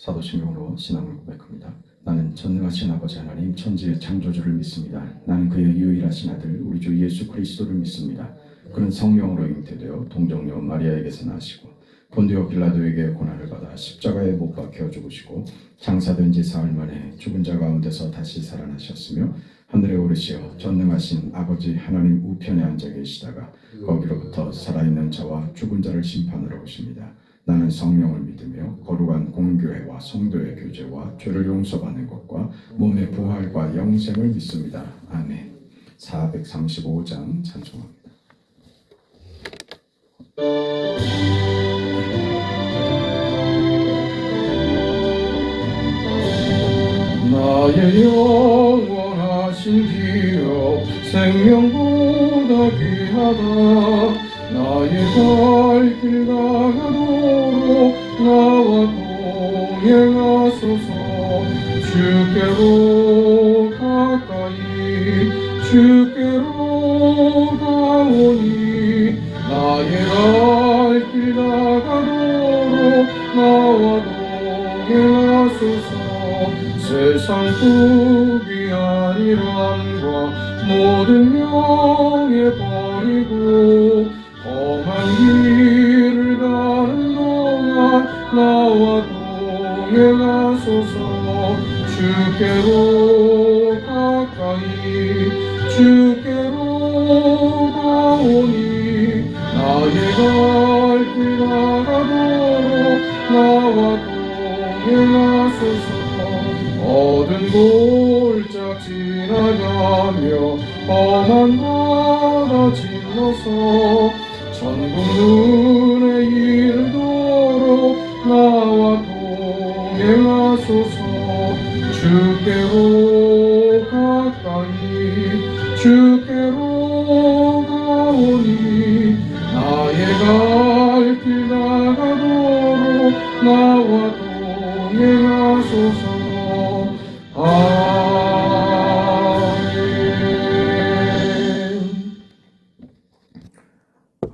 사도신경으로 신앙을 고백합니다. 나는 전능하신 아버지 하나님 천지의 창조주를 믿습니다. 나는 그의 유일하신 아들 우리 주 예수 그리스도를 믿습니다. 그는 성령으로 잉태되어 동정녀 마리아에게서 나시고 본디오 빌라도에게 고난을 받아 십자가에 못 박혀 죽으시고 장사된 지 사흘 만에 죽은 자 가운데서 다시 살아나셨으며 하늘에 오르시어 전능하신 아버지 하나님 우편에 앉아 계시다가 거기로부터 살아있는 자와 죽은 자를 심판하러 오십니다. 나는 성령을 믿으며 거룩한 공교회와 성도의 교제와 죄를 용서받는 것과 몸의 부활과 영생을 믿습니다. 아멘. 435장 찬송합니다. 나의 영원하신 기업 생명보다 귀하다. 나의 발길 나가도록 나와 동행하소서. 주께로 가까이 주께로 가오니 나의 발길 나가도록 나와 동행하소서. 세상 부귀 아니란과 모든 명예 버리고 험한 길을 가는 동안 나와 동행하소서. 주께로 가까이 주께로 가오니 나의 발길 나가도록 나와 동행하소서. 어두운 골짝 지나가며 험한 바다 질러서 천국 눈에 이르도록 나와 동행하소서. 주께로 가까이 주께로 가오니 나의 발길 나가도록 나와 동행하소서.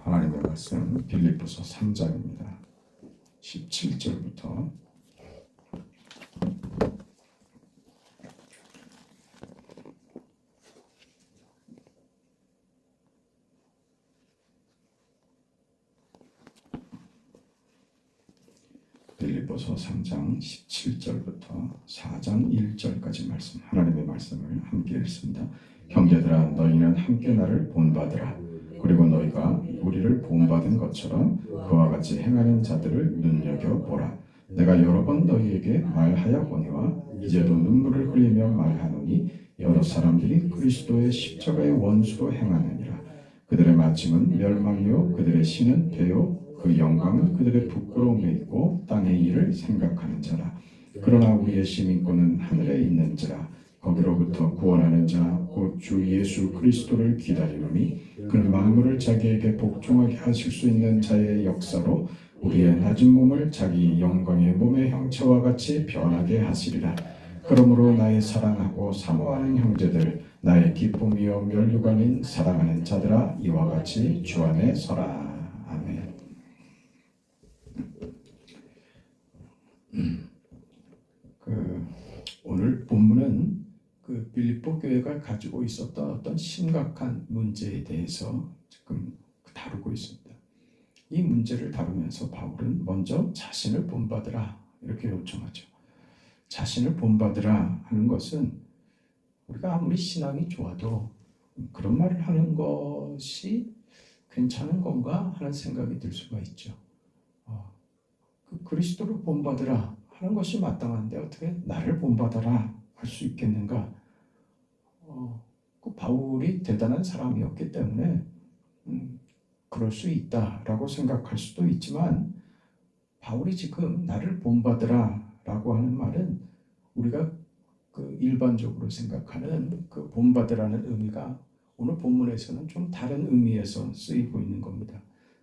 하나님의 말씀 빌립보서 3장입니다. 17절부터 빌립보서 3장 17절부터 4장 1절까지 말씀, 하나님의 말씀을 함께 읽습니다. 형제들아, 너희는 함께 나를 본받으라. 그리고 너희가 우리를 본받은 것처럼 그와 같이 행하는 자들을 눈여겨보라. 내가 여러 번 너희에게 말하였거니와 이제도 눈물을 흘리며 말하노니 여러 사람들이 그리스도의 십자가의 원수로 행하느니라. 그들의 마침은 멸망이요 그들의 신은 배요 그 영광은 그들의 부끄러움에 있고 땅의 일을 생각하는 자라. 그러나 우리의 시민권은 하늘에 있는지라. 거기로부터 구원하는 자 곧 주 예수 그리스도를 기다리노니 그는 만물을 자기에게 복종하게 하실 수 있는 자의 역사로 우리의 낮은 몸을 자기 영광의 몸의 형체와 같이 변하게 하시리라. 그러므로 나의 사랑하고 사모하는 형제들, 나의 기쁨이요 면류관인 사랑하는 자들아, 이와 같이 주 안에 서라. 아멘. 오늘 본문은 빌립보 교회가 가지고 있었던 어떤 심각한 문제에 대해서 지금 다루고 있습니다. 이 문제를 다루면서 바울은 먼저 자신을 본받으라 이렇게 요청하죠. 자신을 본받으라 하는 것은 우리가 아무리 신앙이 좋아도 그런 말을 하는 것이 괜찮은 건가 하는 생각이 들 수가 있죠. 그리스도를 본받으라 하는 것이 마땅한데 어떻게 나를 본받아라 할 수 있겠는가? 바울이 대단한 사람이었기 때문에 그럴 수 있다라고 생각할 수도 있지만, 바울이 지금 나를 본받으라 라고 하는 말은 우리가 일반적으로 생각하는 본받으라는 의미가 오늘 본문에서는 좀 다른 의미에서 쓰이고 있는 겁니다.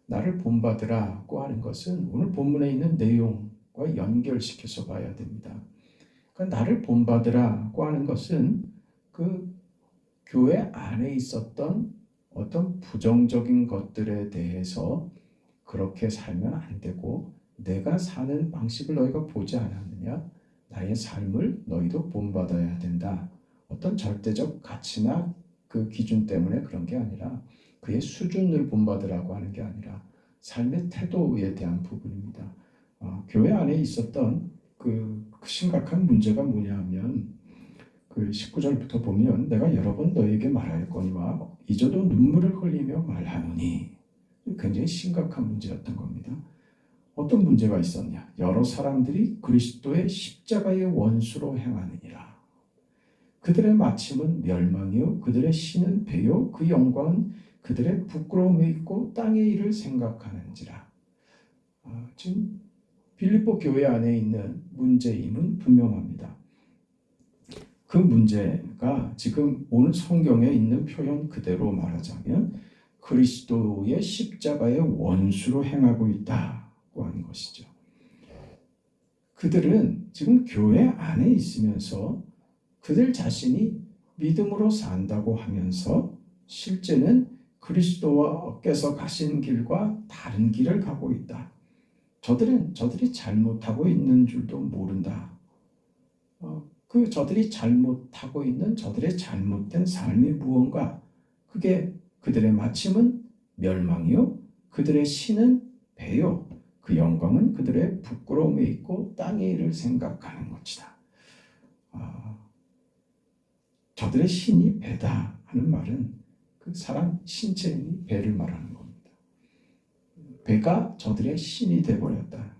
나를 본받으라고 하는 것은 오늘 본문에 있는 내용과 연결시켜서 봐야 됩니다. 그러니까 나를 본받으라고 하는 것은 교회 안에 있었던 어떤 부정적인 것들에 대해서 그렇게 살면 안 되고 내가 사는 방식을 너희가 보지 않았느냐? 나의 삶을 너희도 본받아야 된다. 어떤 절대적 가치나 그 기준 때문에 그런 게 아니라 그의 수준을 본받으라고 하는 게 아니라 삶의 태도에 대한 부분입니다. 교회 안에 있었던 그 심각한 문제가 뭐냐 하면 그 19절부터 보면 내가 여러 번 너에게 말하였거니와 이제도 눈물을 흘리며 말하노니 굉장히 심각한 문제였던 겁니다. 어떤 문제가 있었냐? 여러 사람들이 그리스도의 십자가의 원수로 행하느니라. 그들의 마침은 멸망이요 그들의 신은 배요 그 영광은 그들의 부끄러움에 있고 땅의 일을 생각하는지라. 지금 빌립보 교회 안에 있는 문제임은 분명합니다. 그 문제가 지금 오늘 성경에 있는 표현 그대로 말하자면 그리스도의 십자가의 원수로 행하고 있다고 하는 것이죠. 그들은 지금 교회 안에 있으면서 그들 자신이 믿음으로 산다고 하면서 실제는 그리스도께서 가신 길과 다른 길을 가고 있다. 저들이 잘못하고 있는 줄도 모른다. 저들이 잘못하고 있는 저들의 잘못된 삶이 무언가? 그게 그들의 마침은 멸망이요 그들의 신은 배요 그 영광은 그들의 부끄러움에 있고 땅의 일을 생각하는 것이다. 저들의 신이 배다 하는 말은 그 사람 신체의 배를 말하는 겁니다. 배가 저들의 신이 되어버렸다.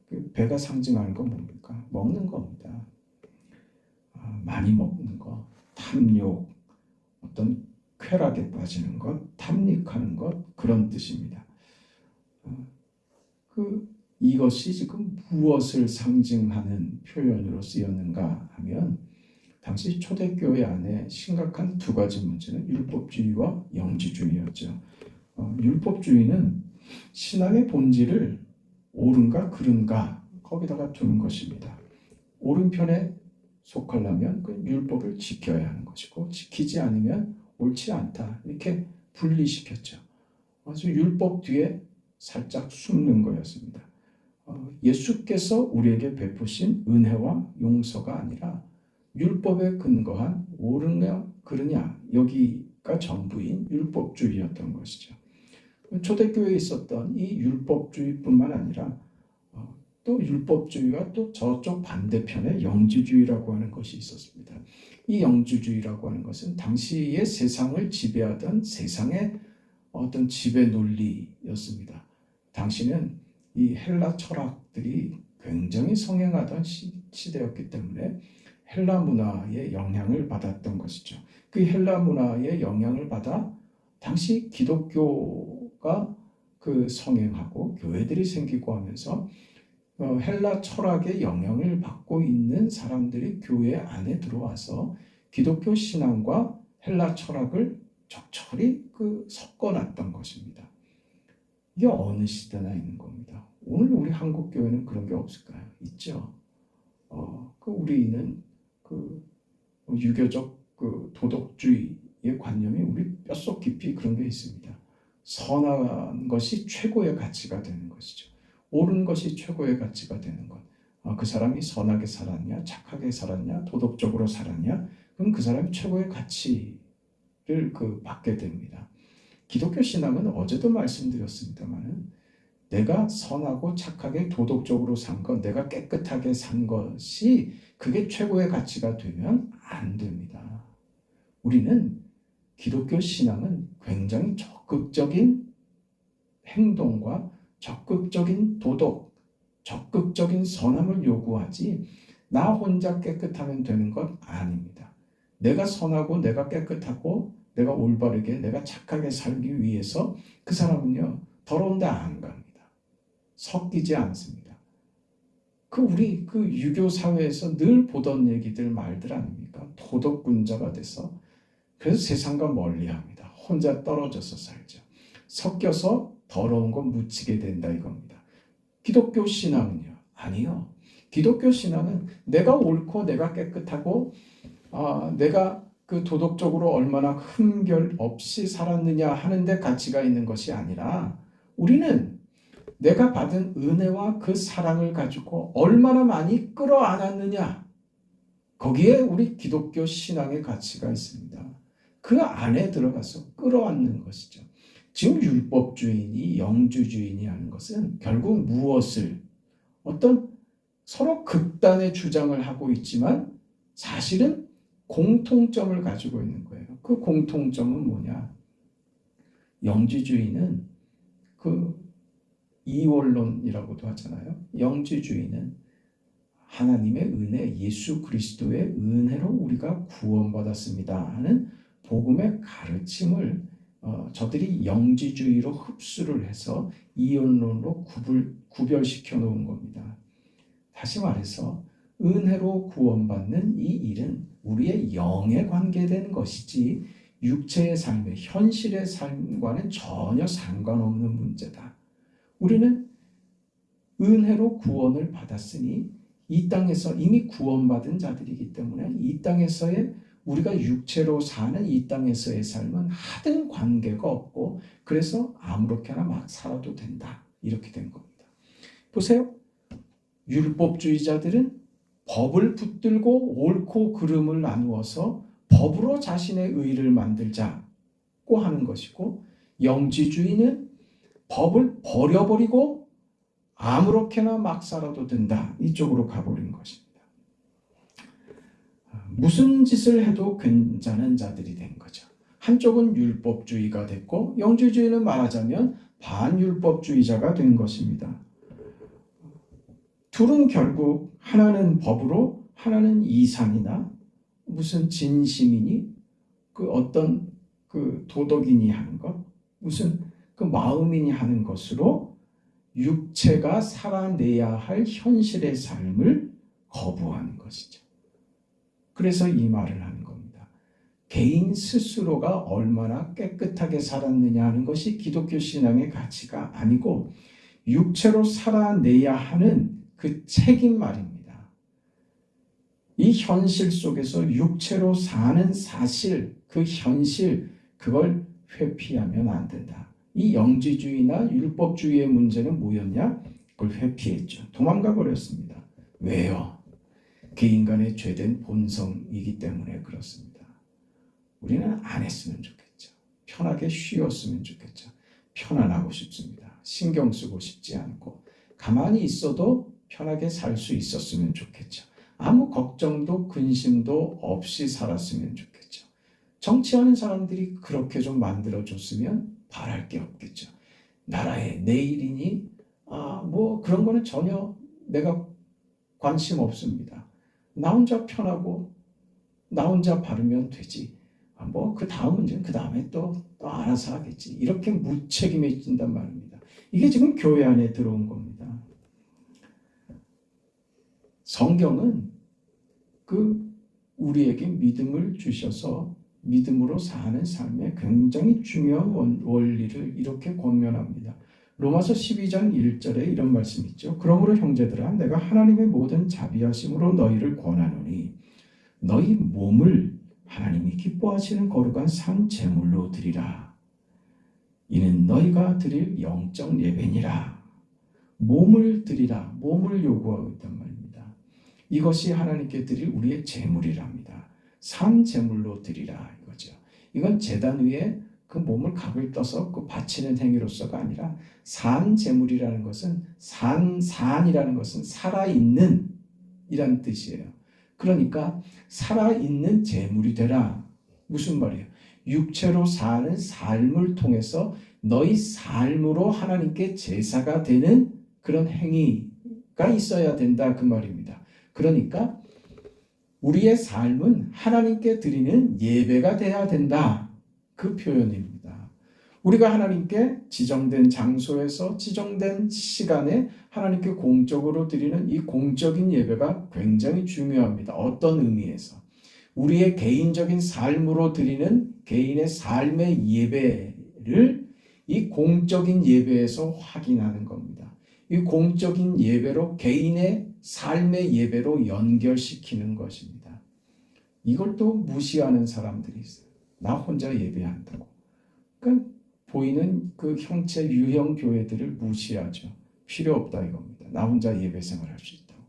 그 배가 상징하는 건 뭡니까? 먹는 겁니다. 많이 먹는 것, 탐욕, 어떤 쾌락에 빠지는 것, 탐닉하는 것 그런 뜻입니다. 이것이 지금 무엇을 상징하는 표현으로 쓰였는가 하면 당시 초대교회 안에 심각한 두 가지 문제는 율법주의와 영지주의였죠. 율법주의는 신앙의 본질을 옳은가 그른가 거기다가 두는 것입니다. 오른편에 속하려면 그 율법을 지켜야 하는 것이고 지키지 않으면 옳지 않다 이렇게 분리시켰죠. 아주 율법 뒤에 살짝 숨는 거였습니다. 예수께서 우리에게 베푸신 은혜와 용서가 아니라 율법에 근거한 옳으냐 그르냐 여기가 전부인 율법주의였던 것이죠. 초대교회에 있었던 이 율법주의뿐만 아니라 또 율법주의와 또 저쪽 반대편에 영지주의라고 하는 것이 있었습니다. 이 영지주의라고 하는 것은 당시의 세상을 지배하던 세상의 어떤 지배 논리였습니다. 당시는 이 헬라 철학들이 굉장히 성행하던 시대였기 때문에 헬라 문화의 영향을 받았던 것이죠. 그 헬라 문화의 영향을 받아 당시 기독교가 그 성행하고 교회들이 생기고 하면서 헬라 철학의 영향을 받고 있는 사람들이 교회 안에 들어와서 기독교 신앙과 헬라 철학을 적절히 섞어놨던 것입니다. 이게 어느 시대나 있는 겁니다. 오늘 우리 한국 교회는 그런 게 없을까요? 있죠. 우리는 유교적 도덕주의의 관념이 우리 뼛속 깊이 그런 게 있습니다. 선한 것이 최고의 가치가 되는 것이죠. 옳은 것이 최고의 가치가 되는 것. 그 사람이 선하게 살았냐, 착하게 살았냐, 도덕적으로 살았냐, 그럼 그 사람이 최고의 가치를 받게 됩니다. 기독교 신앙은 어제도 말씀드렸습니다만 내가 선하고 착하게 도덕적으로 산 것, 내가 깨끗하게 산 것이 그게 최고의 가치가 되면 안 됩니다. 우리는 기독교 신앙은 굉장히 적극적인 행동과 적극적인 도덕, 적극적인 선함을 요구하지 나 혼자 깨끗하면 되는 것 아닙니다. 내가 선하고 내가 깨끗하고 내가 올바르게 내가 착하게 살기 위해서 그 사람은요 더러운 데 안 갑니다. 섞이지 않습니다. 우리 유교 사회에서 늘 보던 얘기들 말들 아닙니까? 도덕군자가 돼서 그래서 세상과 멀리합니다. 혼자 떨어져서 살죠. 섞여서 더러운 건 묻히게 된다 이겁니다. 기독교 신앙은요? 아니요. 기독교 신앙은 내가 옳고 내가 깨끗하고 내가 도덕적으로 얼마나 흠결 없이 살았느냐 하는데 가치가 있는 것이 아니라 우리는 내가 받은 은혜와 그 사랑을 가지고 얼마나 많이 끌어안았느냐. 거기에 우리 기독교 신앙의 가치가 있습니다. 그 안에 들어가서 끌어안는 것이죠. 지금 율법주의니 영주주의니 하는 것은 결국 무엇을 어떤 서로 극단의 주장을 하고 있지만 사실은 공통점을 가지고 있는 거예요. 그 공통점은 뭐냐? 영주주의는 그 이원론이라고도 하잖아요. 영주주의는 하나님의 은혜, 예수 그리스도의 은혜로 우리가 구원받았습니다 하는 복음의 가르침을 저들이 영지주의로 흡수를 해서 이원론으로 구별시켜 놓은 겁니다. 다시 말해서 은혜로 구원받는 이 일은 우리의 영에 관계된 것이지 육체의 삶의 현실의 삶과는 전혀 상관없는 문제다. 우리는 은혜로 구원을 받았으니 이 땅에서 이미 구원받은 자들이기 때문에 이 땅에서의 우리가 육체로 사는 이 땅에서의 삶은 하등 관계가 없고 그래서 아무렇게나 막 살아도 된다. 이렇게 된 겁니다. 보세요. 율법주의자들은 법을 붙들고 옳고 그름을 나누어서 법으로 자신의 의를 만들자고 하는 것이고 영지주의는 법을 버려버리고 아무렇게나 막 살아도 된다. 이쪽으로 가버린 것입니다. 무슨 짓을 해도 괜찮은 자들이 된 거죠. 한쪽은 율법주의가 됐고 영주주의는 말하자면 반율법주의자가 된 것입니다. 둘은 결국 하나는 법으로 하나는 이상이나 무슨 진심이니 그 어떤 그 도덕이니 하는 것 무슨 그 마음이니 하는 것으로 육체가 살아내야 할 현실의 삶을 거부하는 것이죠. 그래서 이 말을 하는 겁니다. 개인 스스로가 얼마나 깨끗하게 살았느냐 하는 것이 기독교 신앙의 가치가 아니고 육체로 살아내야 하는 그 책임 말입니다. 이 현실 속에서 육체로 사는 사실, 그 현실, 그걸 회피하면 안 된다. 이 영지주의나 율법주의의 문제는 뭐였냐? 그걸 회피했죠. 도망가 버렸습니다. 왜요? 그 인간의 죄된 본성이기 때문에 그렇습니다. 우리는 안 했으면 좋겠죠. 편하게 쉬었으면 좋겠죠. 편안하고 싶습니다. 신경 쓰고 싶지 않고 가만히 있어도 편하게 살 수 있었으면 좋겠죠. 아무 걱정도 근심도 없이 살았으면 좋겠죠. 정치하는 사람들이 그렇게 좀 만들어줬으면 바랄 게 없겠죠. 나라의 내일이니 뭐 그런 거는 전혀 내가 관심 없습니다. 나 혼자 편하고 나 혼자 바르면 되지. 뭐 그 다음 문제는 그 다음에 또 알아서 하겠지. 이렇게 무책임해진단 말입니다. 이게 지금 교회 안에 들어온 겁니다. 성경은 그 우리에게 믿음을 주셔서 믿음으로 사는 삶에 굉장히 중요한 원리를 이렇게 권면합니다. 로마서 12장 1절에 이런 말씀이 있죠. 그러므로 형제들아 내가 하나님의 모든 자비하심으로 너희를 권하노니 너희 몸을 하나님이 기뻐하시는 거룩한 산 제물로 드리라. 이는 너희가 드릴 영적 예배니라. 몸을 드리라. 몸을 요구하고 있단 말입니다. 이것이 하나님께 드릴 우리의 제물이랍니다. 산 제물로 드리라 이거죠. 이건 제단 위에 그 몸을 각을 떠서 그 바치는 행위로서가 아니라 산 제물이라는 것은 산이라는 것은 살아있는 이란 뜻이에요. 그러니까 살아있는 제물이 되라. 무슨 말이에요? 육체로 사는 삶을 통해서 너희 삶으로 하나님께 제사가 되는 그런 행위가 있어야 된다 그 말입니다. 그러니까 우리의 삶은 하나님께 드리는 예배가 돼야 된다. 그 표현입니다. 우리가 하나님께 지정된 장소에서 지정된 시간에 하나님께 공적으로 드리는 이 공적인 예배가 굉장히 중요합니다. 어떤 의미에서? 우리의 개인적인 삶으로 드리는 개인의 삶의 예배를 이 공적인 예배에서 확인하는 겁니다. 이 공적인 예배로 개인의 삶의 예배로 연결시키는 것입니다. 이걸 또 무시하는 사람들이 있어요. 나 혼자 예배한다고. 그러니까 보이는 그 형체 유형 교회들을 무시하죠. 필요 없다 이겁니다. 나 혼자 예배 생활할 수 있다고.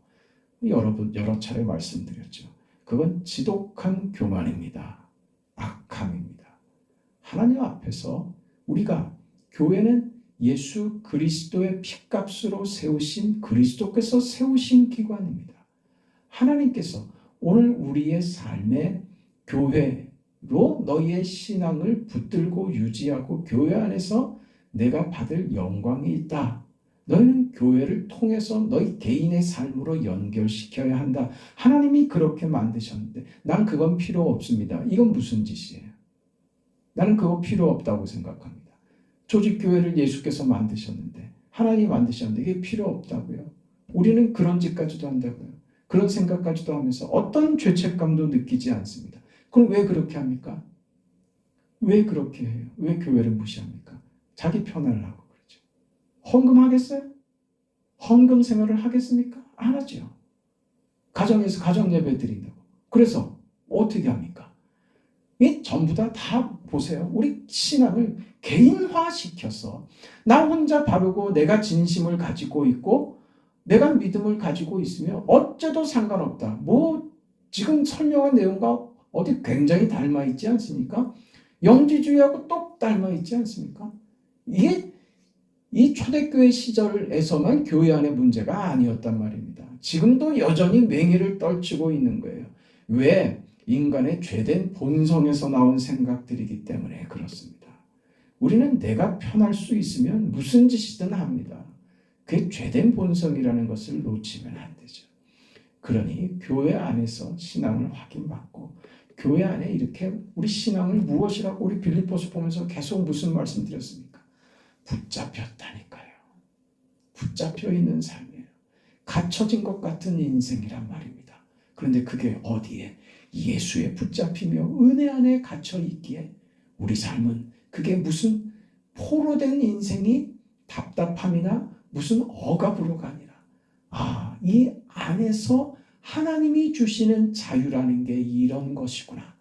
여러 차례 말씀드렸죠. 그건 지독한 교만입니다. 악함입니다. 하나님 앞에서 우리가 교회는 예수 그리스도의 핏값으로 세우신 그리스도께서 세우신 기관입니다. 하나님께서 오늘 우리의 삶의 교회로 너희의 신앙을 붙들고 유지하고 교회 안에서 내가 받을 영광이 있다. 너희는 교회를 통해서 너희 개인의 삶으로 연결시켜야 한다. 하나님이 그렇게 만드셨는데 난 그건 필요 없습니다. 이건 무슨 짓이에요? 나는 그거 필요 없다고 생각합니다. 조직교회를 예수께서 만드셨는데 하나님이 만드셨는데 이게 필요 없다고요. 우리는 그런 짓까지도 한다고요. 그런 생각까지도 하면서 어떤 죄책감도 느끼지 않습니다. 그럼 왜 그렇게 합니까? 왜 그렇게 해요? 왜 교회를 무시합니까? 자기 편을 하고 그러죠. 헌금하겠어요? 헌금 생활을 하겠습니까? 안 하죠. 가정에서 가정 예배 드린다고. 그래서 어떻게 합니까? 이 전부 다 보세요. 우리 신앙을 개인화시켜서 나 혼자 바르고 내가 진심을 가지고 있고 내가 믿음을 가지고 있으면 어째도 상관없다. 지금 설명한 내용과 어디 굉장히 닮아 있지 않습니까? 영지주의하고 똑 닮아 있지 않습니까? 이게 이 초대교회 시절에서만 교회 안의 문제가 아니었단 말입니다. 지금도 여전히 맹위를 떨치고 있는 거예요. 왜? 인간의 죄된 본성에서 나온 생각들이기 때문에 그렇습니다. 우리는 내가 편할 수 있으면 무슨 짓이든 합니다. 그게 죄된 본성이라는 것을 놓치면 안 되죠. 그러니 교회 안에서 신앙을 확인받고 교회 안에 이렇게 우리 신앙을 무엇이라고 우리 빌립보서 보면서 계속 무슨 말씀 드렸습니까? 붙잡혔다니까요. 붙잡혀 있는 삶이에요. 갇혀진 것 같은 인생이란 말입니다. 그런데 그게 어디에? 예수에 붙잡히며 은혜 안에 갇혀 있기에 우리 삶은 그게 무슨 포로된 인생이 답답함이나 무슨 억압으로가 아니라 이 안에서 하나님이 주시는 자유라는 게 이런 것이구나.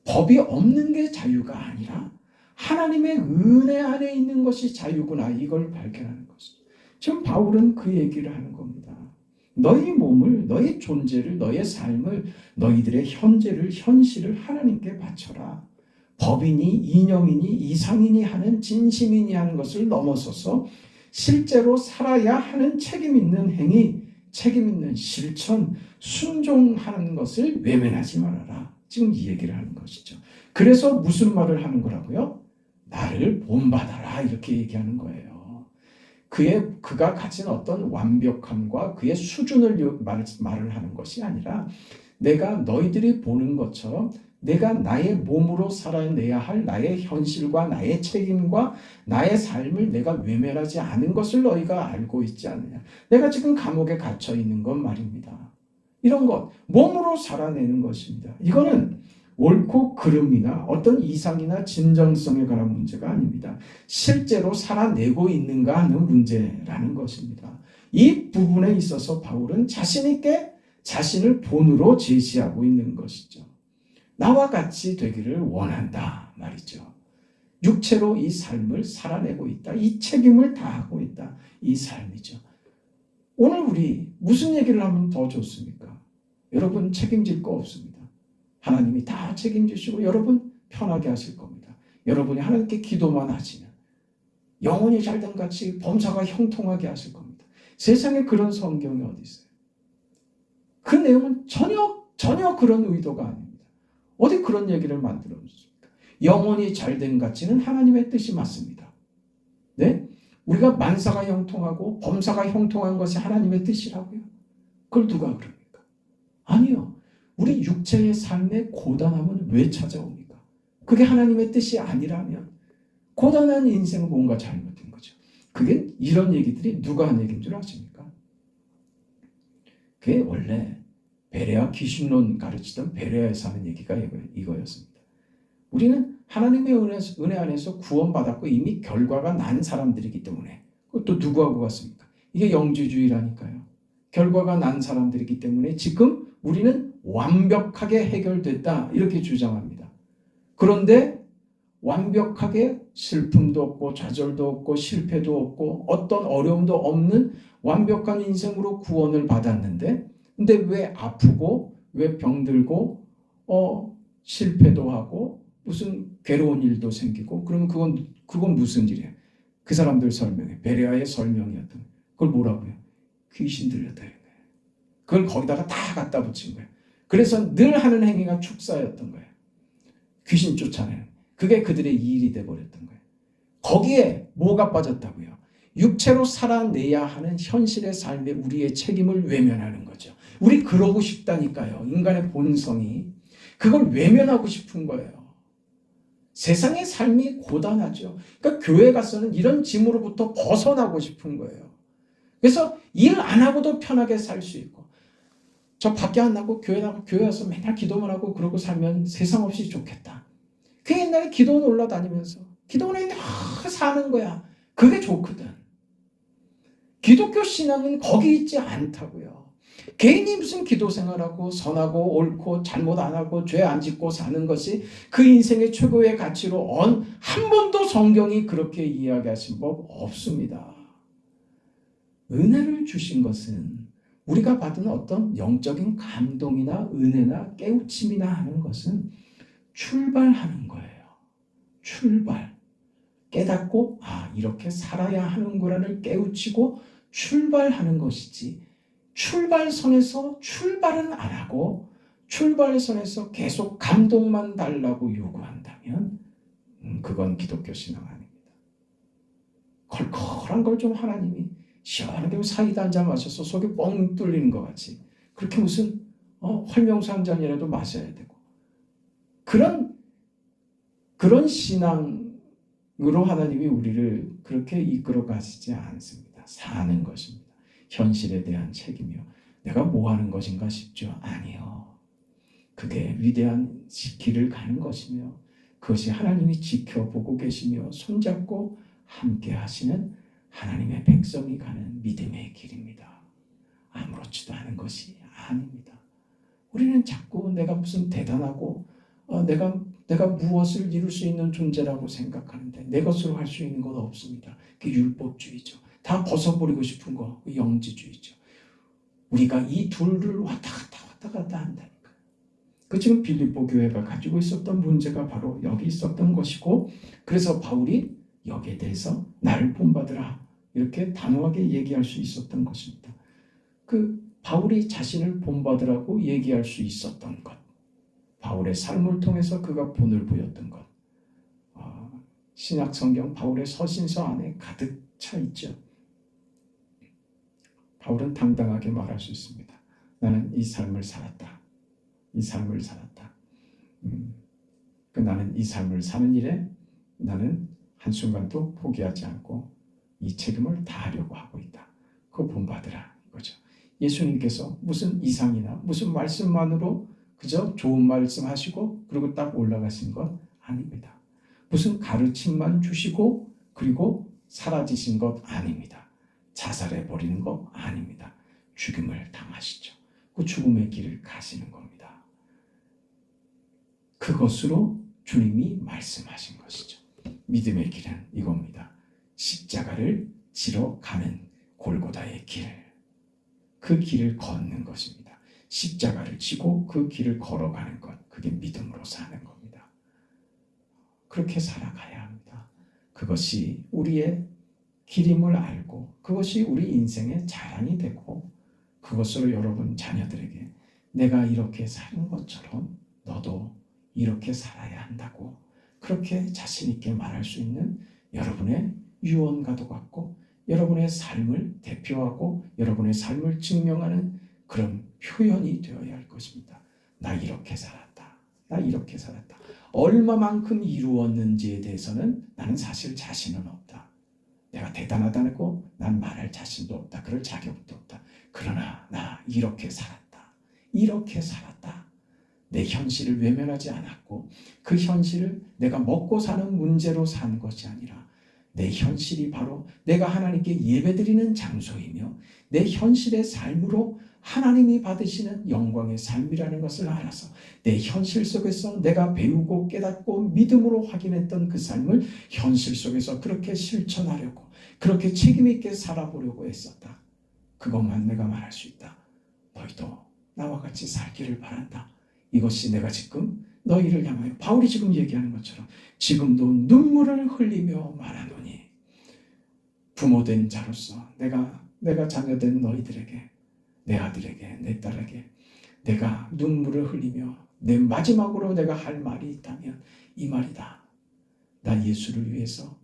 법이 없는 게 자유가 아니라 하나님의 은혜 안에 있는 것이 자유구나. 이걸 발견하는 것이죠. 지금 바울은 그 얘기를 하는 겁니다. 너희 몸을, 너희 존재를, 너의 삶을, 너희들의 현실을 하나님께 바쳐라. 법이니 이념이니 이상이니 하는 진심이니 하는 것을 넘어서서 실제로 살아야 하는 책임 있는 행위, 책임 있는 실천, 순종하는 것을 외면하지 말아라. 지금 이 얘기를 하는 것이죠. 그래서 무슨 말을 하는 거라고요? 나를 본받아라 이렇게 얘기하는 거예요. 그가 가진 어떤 완벽함과 그의 수준을 말을 하는 것이 아니라 내가 너희들이 보는 것처럼 내가 나의 몸으로 살아내야 할 나의 현실과 나의 책임과 나의 삶을 내가 외면하지 않은 것을 너희가 알고 있지 않느냐. 내가 지금 감옥에 갇혀 있는 건 말입니다. 이런 것, 몸으로 살아내는 것입니다. 이거는 옳고 그름이나 어떤 이상이나 진정성에 관한 문제가 아닙니다. 실제로 살아내고 있는가 하는 문제라는 것입니다. 이 부분에 있어서 바울은 자신 있게 자신을 본으로 제시하고 있는 것이죠. 나와 같이 되기를 원한다 말이죠. 육체로 이 삶을 살아내고 있다. 이 책임을 다하고 있다. 이 삶이죠. 오늘 우리 무슨 얘기를 하면 더 좋습니까? 여러분 책임질 거 없습니다. 하나님이 다 책임지시고 여러분 편하게 하실 겁니다. 여러분이 하나님께 기도만 하시면 영혼이 잘된 같이 범사가 형통하게 하실 겁니다. 세상에 그런 성경이 어디 있어요? 그 내용은 전혀 그런 의도가 아닙니다. 어디 그런 얘기를 만들어 놓습니까? 영혼이 잘된 같이는 하나님의 뜻이 맞습니다. 네? 우리가 만사가 형통하고 범사가 형통한 것이 하나님의 뜻이라고요? 그걸 누가 그럽니까? 아니요. 우리 육체의 삶의 고단함은 왜 찾아옵니까? 그게 하나님의 뜻이 아니라면 고단한 인생은 뭔가 잘못된 거죠. 그게 이런 얘기들이 누가 한 얘기인 줄 아십니까? 그게 원래 베레아 귀신론 가르치던 베레아에서 하는 얘기가 이거였습니다. 우리는 하나님의 은혜 안에서 구원받았고 이미 결과가 난 사람들이기 때문에 그것도 누구하고 같습니까? 이게 영지주의라니까요. 결과가 난 사람들이기 때문에 지금 우리는 완벽하게 해결됐다 이렇게 주장합니다. 그런데 완벽하게 슬픔도 없고 좌절도 없고 실패도 없고 어떤 어려움도 없는 완벽한 인생으로 구원을 받았는데, 근데 왜 아프고 왜 병들고 실패도 하고 무슨 괴로운 일도 생기고, 그러면 그건 무슨 일이에요? 그 사람들 설명에 베레아의 설명이었던 거예요. 그걸 뭐라고요? 귀신 들렸다. 그걸 거기다가 다 갖다 붙인 거예요. 그래서 늘 하는 행위가 축사였던 거예요. 귀신 쫓아내는. 그게 그들의 일이 돼버렸던 거예요. 거기에 뭐가 빠졌다고요? 육체로 살아내야 하는 현실의 삶에 우리의 책임을 외면하는 거죠. 우리 그러고 싶다니까요. 인간의 본성이 그걸 외면하고 싶은 거예요. 세상의 삶이 고단하죠. 그러니까 교회 가서는 이런 짐으로부터 벗어나고 싶은 거예요. 그래서 일 안 하고도 편하게 살 수 있고, 저 밖에 안 나고 교회 와서 맨날 기도만 하고 그러고 살면 세상 없이 좋겠다. 그 옛날에 기도원 올라다니면서 기도원에 사는 거야. 그게 좋거든. 기독교 신앙은 거기 있지 않다고요. 개인이 무슨 기도 생활하고 선하고 옳고 잘못 안 하고 죄 안 짓고 사는 것이 그 인생의 최고의 가치로 한 번도 성경이 그렇게 이야기하신 법 없습니다. 은혜를 주신 것은, 우리가 받은 어떤 영적인 감동이나 은혜나 깨우침이나 하는 것은 출발하는 거예요. 출발. 깨닫고 이렇게 살아야 하는구나를 깨우치고 출발하는 것이지, 출발선에서 출발은 안 하고 출발선에서 계속 감동만 달라고 요구한다면 그건 기독교 신앙 아닙니다. 컬컬한 걸 좀 하나님이 시원하게 사이다 한잔 마셔서 속이 뻥 뚫리는 것 같이 그렇게 무슨 활명수 한 잔이라도 마셔야 되고, 그런 신앙으로 하나님이 우리를 그렇게 이끌어 가시지 않습니다. 사는 것입니다. 현실에 대한 책임이요. 내가 뭐 하는 것인가 싶죠? 아니요. 그게 위대한 길을 가는 것이며, 그것이 하나님이 지켜보고 계시며 손잡고 함께 하시는 하나님의 백성이 가는 믿음의 길입니다. 아무렇지도 않은 것이 아닙니다. 우리는 자꾸 내가 무슨 대단하고 내가 무엇을 이룰 수 있는 존재라고 생각하는데 내 것으로 할 수 있는 건 없습니다. 그게 율법주의죠. 다 벗어버리고 싶은 거, 영지주의죠. 우리가 이 둘을 왔다 갔다 한다니까요. 그 지금 빌립보 교회가 가지고 있었던 문제가 바로 여기 있었던 것이고, 그래서 바울이 여기에 대해서 나를 본받으라 이렇게 단호하게 얘기할 수 있었던 것입니다. 그 바울이 자신을 본받으라고 얘기할 수 있었던 것, 바울의 삶을 통해서 그가 본을 보였던 것, 신약 성경 바울의 서신서 안에 가득 차 있죠. 바울은 당당하게 말할 수 있습니다. 나는 이 삶을 살았다. 이 삶을 살았다. 나는 이 삶을 사는 일에 나는 한순간도 포기하지 않고 이 책임을 다하려고 하고 있다. 그거 본받으라 이거죠. 예수님께서 무슨 이상이나 무슨 말씀만으로 그저 좋은 말씀 하시고 그리고 딱 올라가신 것 아닙니다. 무슨 가르침만 주시고 그리고 사라지신 것 아닙니다. 자살해버리는 것 아닙니다. 죽임을 당하시죠. 그 죽음의 길을 가시는 겁니다. 그것으로 주님이 말씀하신 것이죠. 믿음의 길은 이겁니다. 십자가를 지러 가는 골고다의 길. 그 길을 걷는 것입니다. 십자가를 지고 그 길을 걸어가는 것. 그게 믿음으로 사는 겁니다. 그렇게 살아가야 합니다. 그것이 우리의 길임을 알고 그것이 우리 인생의 자랑이 되고, 그것으로 여러분 자녀들에게 내가 이렇게 사는 것처럼 너도 이렇게 살아야 한다고 그렇게 자신 있게 말할 수 있는 여러분의 유언과도 같고, 여러분의 삶을 대표하고 여러분의 삶을 증명하는 그런 표현이 되어야 할 것입니다. 나 이렇게 살았다. 나 이렇게 살았다. 얼마만큼 이루었는지에 대해서는 나는 사실 자신은 없다. 내가 대단하다고 난 말할 자신도 없다. 그럴 자격도 없다. 그러나 나 이렇게 살았다. 이렇게 살았다. 내 현실을 외면하지 않았고 그 현실을 내가 먹고 사는 문제로 산 것이 아니라 내 현실이 바로 내가 하나님께 예배드리는 장소이며 내 현실의 삶으로 하나님이 받으시는 영광의 삶이라는 것을 알아서 내 현실 속에서 내가 배우고 깨닫고 믿음으로 확인했던 그 삶을 현실 속에서 그렇게 실천하려고, 그렇게 책임있게 살아보려고 했었다. 그것만 내가 말할 수 있다. 너희도 나와 같이 살기를 바란다. 이것이 내가 지금 너희를 향하여, 바울이 지금 얘기하는 것처럼 지금도 눈물을 흘리며 말하노니, 부모된 자로서 내가 자녀된 너희들에게, 내 아들에게, 내 딸에게 내가 눈물을 흘리며 내 마지막으로 내가 할 말이 있다면 이 말이다. 나 예수를 위해서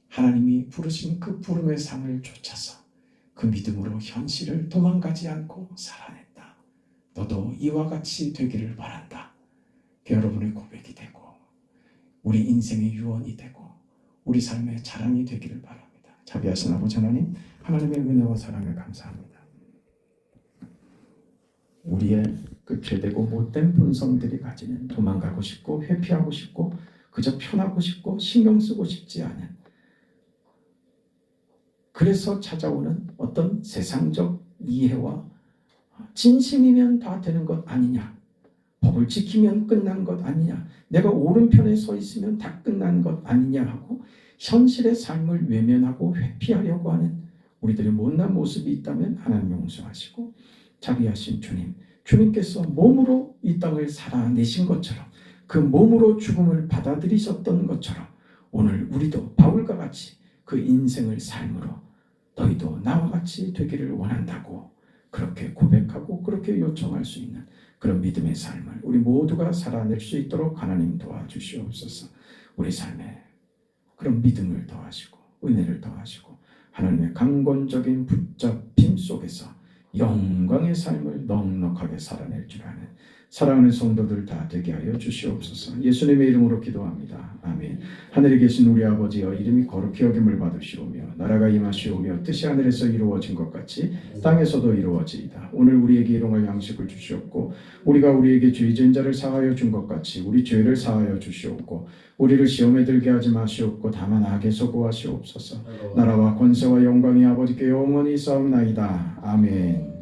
하나님이 부르신 그 부름의 상을 쫓아서 그 믿음으로 현실을 도망가지 않고 살아냈다. 너도 이와 같이 되기를 바란다. 여러분의 고백이 되고 우리 인생의 유언이 되고 우리 삶의 자랑이 되기를 바랍니다. 자비하신 아버지 하나님, 하나님의 은혜와 사랑을 감사합니다. 우리의 그 죄되고 못된 본성들이 가지는 도망가고 싶고 회피하고 싶고 그저 편하고 싶고 신경 쓰고 싶지 않은, 그래서 찾아오는 어떤 세상적 이해와 진심이면 다 되는 것 아니냐, 법을 지키면 끝난 것 아니냐, 내가 오른편에 서 있으면 다 끝난 것 아니냐 하고 현실의 삶을 외면하고 회피하려고 하는 우리들의 못난 모습이 있다면 하나님 용서하시고, 자비하신 주님께서 몸으로 이 땅을 살아내신 것처럼 그 몸으로 죽음을 받아들이셨던 것처럼 오늘 우리도 바울과 같이 그 인생을 삶으로 너희도 나와 같이 되기를 원한다고 그렇게 고백하고 그렇게 요청할 수 있는 그런 믿음의 삶을 우리 모두가 살아낼 수 있도록 하나님 도와주시옵소서. 우리 삶에 그런 믿음을 더하시고 은혜를 더하시고 하나님의 강권적인 붙잡힘 속에서 영광의 삶을 넉넉하게 살아낼 줄 아는 사랑하는 성도들 다 되게 하여 주시옵소서. 예수님의 이름으로 기도합니다. 아멘. 하늘에 계신 우리 아버지여, 이름이 거룩히 여김을 받으시오며 나라가 임하시오며 뜻이 하늘에서 이루어진 것 같이 땅에서도 이루어지이다. 오늘 우리에게 일용할 양식을 주시옵고 우리가 우리에게 죄진 자를 사하여 준 것 같이 우리 죄를 사하여 주시옵고 우리를 시험에 들게 하지 마시옵고 다만 악에서 구하시옵소서. 나라와 권세와 영광이 아버지께 영원히 있사옵나이다. 아멘.